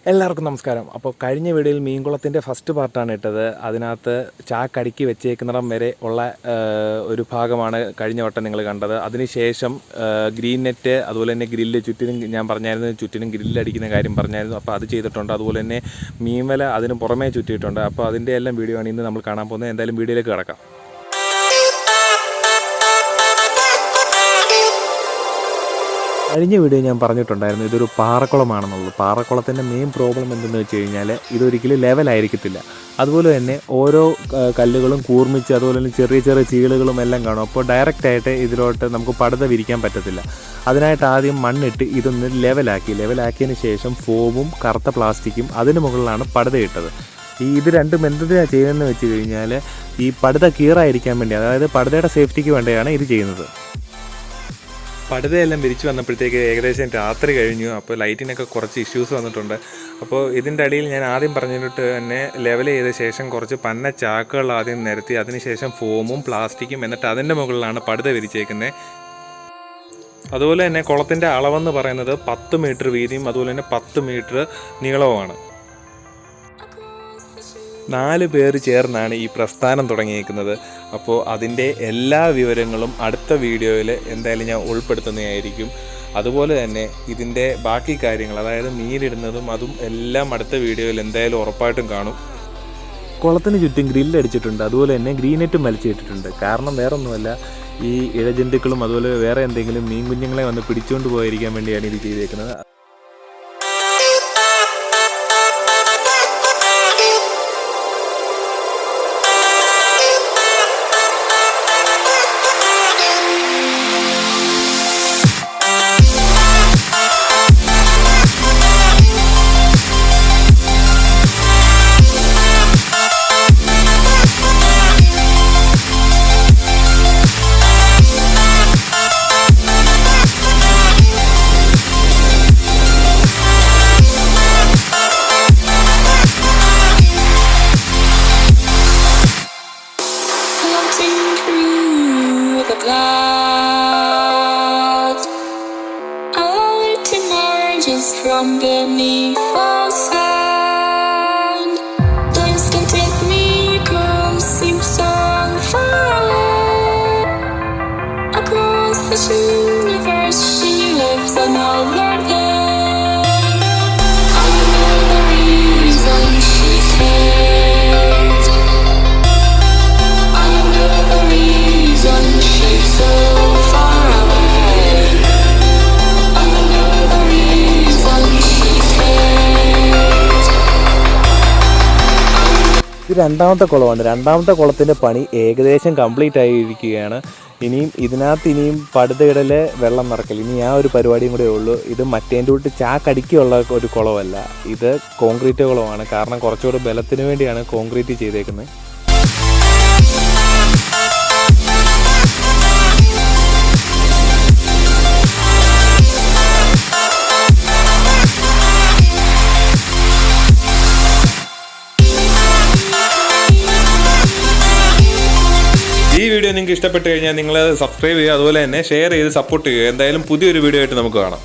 എല്ലാവർക്കും നമസ്കാരം. അപ്പോൾ കഴിഞ്ഞ വീഡിയോയിൽ മീൻകുളത്തിൻ്റെ ഫസ്റ്റ് പാർട്ടാണ് ഇട്ടത്. അതിനകത്ത് ചാക്കടുക്കി വെച്ചേക്കുന്നിടം വരെ ഉള്ള ഒരു ഭാഗമാണ് കഴിഞ്ഞ വട്ടം നിങ്ങൾ കണ്ടത്. അതിനുശേഷം ഗ്രീൻ നെറ്റ്, അതുപോലെ തന്നെ ഗ്രില്ല് ചുറ്റിനും ഞാൻ പറഞ്ഞായിരുന്നു, ചുറ്റിനും ഗ്രില്ലടിക്കുന്ന കാര്യം പറഞ്ഞായിരുന്നു. അപ്പോൾ അത് ചെയ്തിട്ടുണ്ട്. അതുപോലെ തന്നെ മീൻവല അതിന് പുറമേ ചുറ്റിയിട്ടുണ്ട്. അപ്പോൾ അതിൻ്റെ എല്ലാം വീഡിയോ ആണ് ഇന്ന് നമ്മൾ കാണാൻ പോകുന്നത്. എന്തായാലും വീഡിയോയിലേക്ക് കിടക്കാം. കഴിഞ്ഞ വീഡിയോ ഞാൻ പറഞ്ഞിട്ടുണ്ടായിരുന്നു ഇതൊരു പാറക്കുളമാണെന്നുള്ളത്. പാറക്കുളത്തിൻ്റെ മെയിൻ പ്രോബ്ലം എന്തെന്ന് വെച്ച് കഴിഞ്ഞാൽ ഇതൊരിക്കലും ലെവലായിരിക്കത്തില്ല. അതുപോലെ തന്നെ ഓരോ കല്ലുകളും കൂർമ്മിച്ച്, അതുപോലെ തന്നെ ചെറിയ ചെറിയ ചീളുകളും എല്ലാം കാണും. അപ്പോൾ ഡയറക്റ്റായിട്ട് ഇതിലോട്ട് നമുക്ക് പടുത വിരിക്കാൻ പറ്റത്തില്ല. അതിനായിട്ട് ആദ്യം മണ്ണിട്ട് ഇതൊന്ന് ലെവലാക്കിയതിന് ശേഷം ഫോമും കറുത്ത പ്ലാസ്റ്റിക്കും അതിന് മുകളിലാണ് പടുത ഇട്ടത്. ഇത് രണ്ടും എന്തിനാണ് ചെയ്യുന്നതെന്ന് വെച്ച് കഴിഞ്ഞാൽ ഈ പടുത കീറായിരിക്കാൻ വേണ്ടി, അതായത് പടുതയുടെ സേഫ്റ്റിക്ക് വേണ്ടിയാണ് ഇത് ചെയ്യുന്നത്. പടുതയെല്ലാം വിരിച്ച് വന്നപ്പോഴത്തേക്ക് ഏകദേശം രാത്രി കഴിഞ്ഞു. അപ്പോൾ ലൈറ്റിനൊക്കെ കുറച്ച് ഇഷ്യൂസ് വന്നിട്ടുണ്ട്. അപ്പോൾ ഇതിൻ്റെ അടിയിൽ ഞാൻ ആദ്യം പറഞ്ഞിട്ട് തന്നെ ലെവൽ ചെയ്ത ശേഷം കുറച്ച് പന്ന ചാക്കുകൾ ആദ്യം നിരത്തി, അതിനുശേഷം ഫോമും പ്ലാസ്റ്റിക്കും, എന്നിട്ട് അതിൻ്റെ മുകളിലാണ് പടുത വിരിച്ചേക്കുന്നത്. അതുപോലെ തന്നെ കുളത്തിൻ്റെ അളവെന്ന് പറയുന്നത് 10 മീറ്റർ വീതിയും അതുപോലെ തന്നെ 10 മീറ്റർ നീളവുമാണ്. 4 പേര് ചേർന്നാണ് ഈ പ്രസ്ഥാനം തുടങ്ങിയിരിക്കുന്നത്. അപ്പോൾ അതിൻ്റെ എല്ലാ വിവരങ്ങളും അടുത്ത വീഡിയോയിൽ എന്തായാലും ഞാൻ ഉൾപ്പെടുത്തുന്നതായിരിക്കും. അതുപോലെ തന്നെ ഇതിൻ്റെ ബാക്കി കാര്യങ്ങൾ, അതായത് മീനിടുന്നതും അതും എല്ലാം അടുത്ത വീഡിയോയിൽ എന്തായാലും ഉറപ്പായിട്ടും കാണും. കുളത്തിന് ചുറ്റും ഗ്രില്ലടിച്ചിട്ടുണ്ട്. അതുപോലെ തന്നെ ഗ്രീനെറ്റും വലിച്ചിട്ടിട്ടുണ്ട്. കാരണം വേറൊന്നുമല്ല, ഈ ഇഴജന്തുക്കളും അതുപോലെ വേറെ എന്തെങ്കിലും മീൻ കുഞ്ഞുങ്ങളെ വന്ന് പിടിച്ചുകൊണ്ട് പോയിരിക്കാൻ വേണ്ടിയാണ് ഇത് ചെയ്തേക്കുന്നത്. From beneath the sand, place can take me close, seems so far away. Across the universe, she lives another day. I know the reason she stays. I know the reason she's so far away. ഇത് രണ്ടാമത്തെ കുളമാണ്. രണ്ടാമത്തെ കുളത്തിൻ്റെ പണി ഏകദേശം complete ആയിരിക്കുകയാണ്. ഇനിയും പടുതയിടൽ, വെള്ളം നിറക്കൽ, ഇനി ആ ഒരു പരിപാടിയും കൂടെ ഉള്ളൂ. ഇത് മറ്റേൻ്റെ തൊട്ട് ചാക്കടിക്കുള്ള ഒരു കുളമല്ല, ഇത് കോൺക്രീറ്റ് കുളമാണ്. കാരണം കുറച്ചുകൂടെ ബലത്തിന് വേണ്ടിയാണ് കോൺക്രീറ്റ് ചെയ്തേക്കുന്നത്. ഈ വീഡിയോ നിങ്ങൾക്ക് ഇഷ്ടപ്പെട്ട് കഴിഞ്ഞാൽ നിങ്ങൾ സബ്സ്ക്രൈബ് ചെയ്യുക, അതുപോലെ തന്നെ ഷെയർ ചെയ്ത് സപ്പോർട്ട് ചെയ്യുക. എന്തായാലും പുതിയൊരു വീഡിയോ ആയിട്ട് നമുക്ക് കാണാം.